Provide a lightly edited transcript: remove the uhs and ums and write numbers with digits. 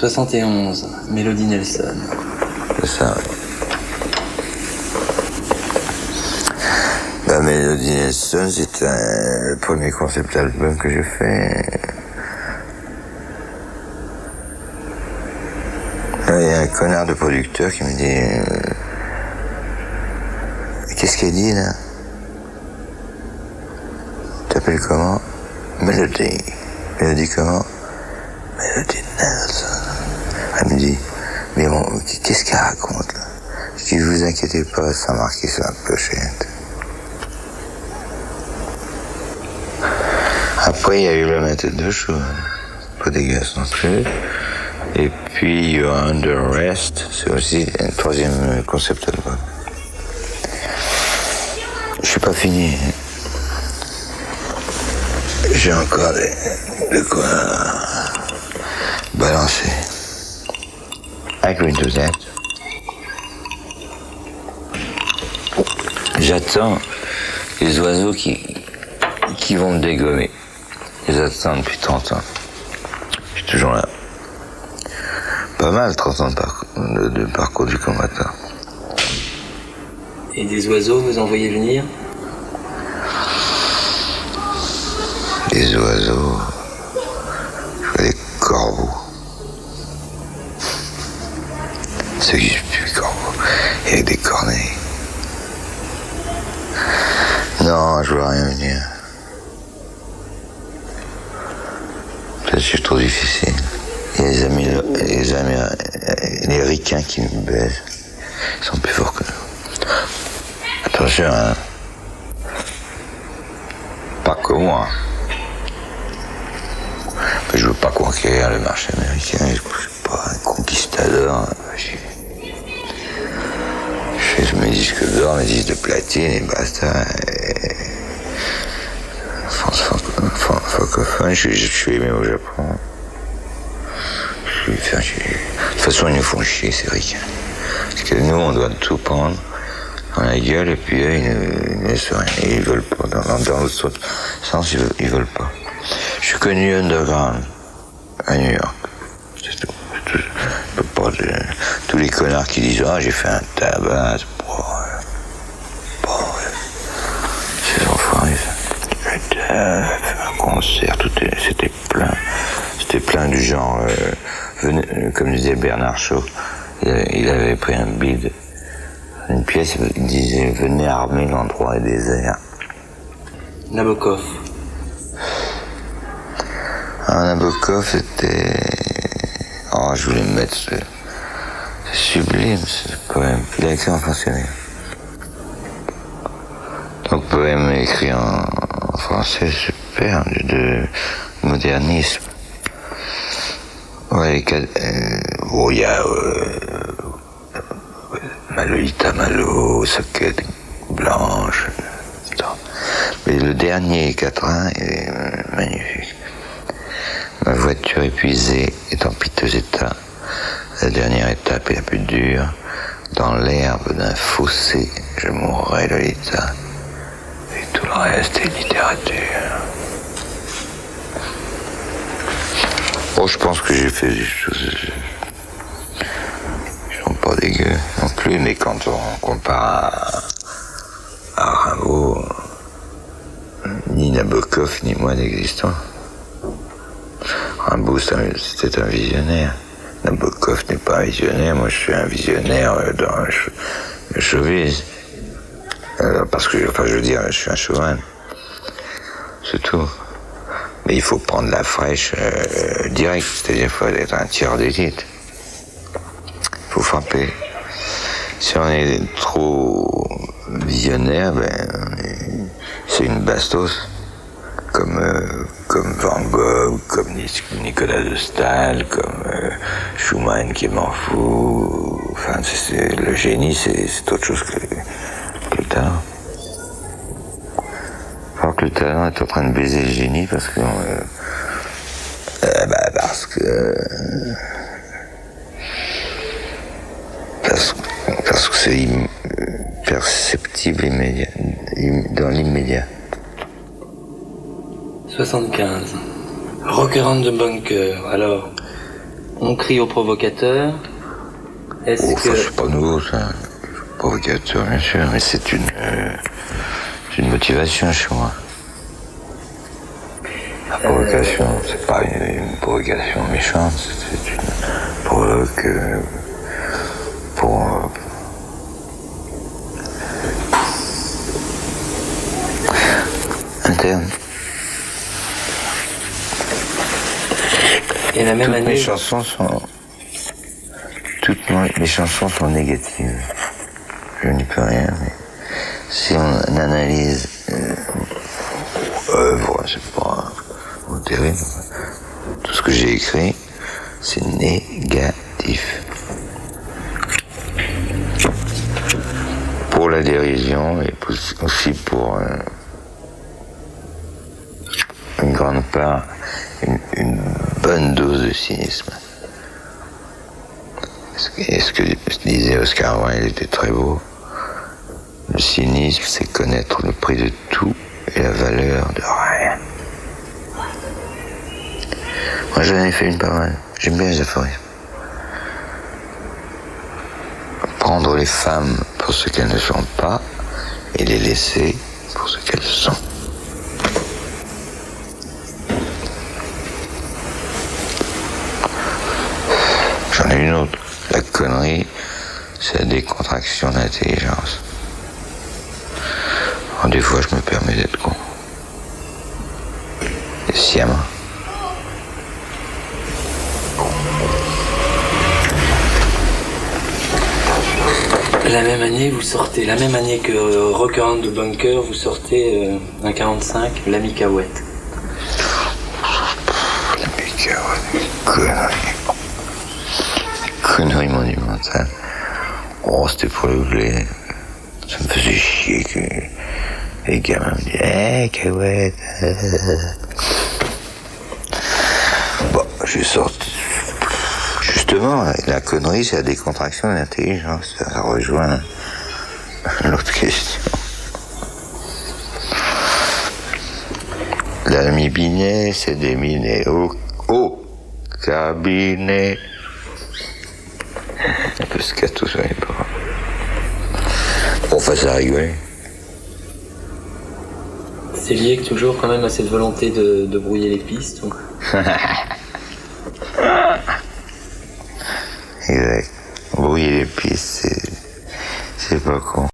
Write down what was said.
71, Melody Nelson. C'est ça, oui. Melody Nelson, c'est le premier concept album que je fais. Il y a un connard de producteur qui me dit qu'est-ce qu'elle dit là? T'appelles comment? Melody. Melody comment? Melody Nelson. Elle me dit mais bon, qu'est-ce qu'elle raconte là? Je dis vous inquiétez pas, ça marqué sur la pochette. Après, il y a eu le méthode de show, pas dégueulasse non plus. Et puis, You're Under Arrest, c'est aussi un troisième concept album. Je suis pas fini. J'ai encore de quoi balancer. Agree to that. J'attends les oiseaux qui vont me dégommer. Ils attendent depuis 30 ans. Je suis toujours là. Pas mal, 30 ans de parcours du combattant. Et des oiseaux, vous en voyez venir? Des oiseaux... Je vois des corbeaux. Ceux qui sont plus corbeaux. Et avec des corneilles. Non, je vois rien venir. Peut-être que je suis trop difficile. Il y a les ricains qui me baisent. Ils sont plus forts que nous. Attention, hein. Pas que moi. Mais je veux pas conquérir le marché américain. Je suis pas un conquistador. Je fais mes disques d'or, mes disques de platine et basta. Francophone, je suis aimé au Japon. De toute façon, ils nous font chier, ces ricains. Parce que nous, on doit tout prendre dans la gueule, et puis eux, ils ne laissent rien. Et ils veulent pas. Dans l'autre sens, ils veulent pas. Je suis connu underground à New York. C'est tout. Je peux pas tous les connards qui disent j'ai fait un tabac, ces enfoirés, un concert, c'était plein. C'était plein du genre, comme disait Bernard Shaw, il avait pris un bide, une pièce, il disait venez armer, l'endroit est désert. Nabokov. Nabokov c'était... je voulais me mettre c'est sublime ce poème, il a écrit en français. Donc poème écrit en français, super, de modernisme. Ouais, il y a Malolita Malo, Socket Blanche. Mais le dernier quatrain est magnifique. Ma voiture épuisée est en piteux état. La dernière étape est la plus dure. Dans l'herbe d'un fossé, je mourrai Lolita. Et tout le reste est littérature. Je pense que j'ai fait des choses qui sont pas dégueu non plus, mais quand on compare à Rimbaud, ni Nabokov ni moi n'existons. Rimbaud c'était un visionnaire. Nabokov n'est pas un visionnaire, moi je suis un visionnaire dans le showbiz. Parce que, je veux dire, je suis un showman. C'est tout. Mais il faut prendre la fraîche direct, c'est-à-dire qu'il faut être un tireur d'élite. Il faut frapper. Si on est trop visionnaire, c'est une bastos. Comme Van Gogh, comme Nicolas de Staël, comme Schumann qui m'en fout. Enfin, le génie, c'est autre chose que le talent. Alors que le talent est en train de baiser le génie parce que c'est perceptible dans l'immédiat. 75. Rock around the bunker, alors, On crie au provocateur. Est-ce Oh, que... ça, c'est pas nouveau, ça. Provocateur, bien sûr, mais c'est une motivation chez moi. La provocation, c'est pas une provocation méchante, c'est une provoque pour interne. Et la même Toutes année... mes chansons sont négatives. Je n'y peux rien, mais si on analyse œuvre, c'est pas terrible. Tout ce que j'ai écrit, c'est négatif. Pour la dérision et aussi pour une grande part, une bonne dose de cynisme. Et ce que disait Oscar Wilde était très beau. Le cynisme, c'est connaître le prix de tout et la valeur de rien. Moi, j'en ai fait une pas mal. J'aime bien les aphorismes. Prendre les femmes pour ce qu'elles ne sont pas et les laisser pour ce qu'elles sont. J'en ai une autre. La connerie, c'est la décontraction d'intelligence. Alors, des fois, je me permets d'être con. Et sciemment. La même année, que Rock Around the Bunker, vous sortez un 45, l'ami Cahouette. L'ami Cahouette, connerie monumentale. Oh, c'était pour le blé. Ça me faisait chier que les gamins me disaient hey, Cahouette. Bon, j'ai sorti. Justement, la connerie, c'est la décontraction de l'intelligence. Ça rejoint l'autre question. L'ami Binet s'est déminé au cabinet. Un peu scato, ça n'est pas. Bon, face à rigoler. C'est lié toujours quand même à cette volonté de brouiller les pistes ou... Exact. Brouiller les pistes, c'est pas con.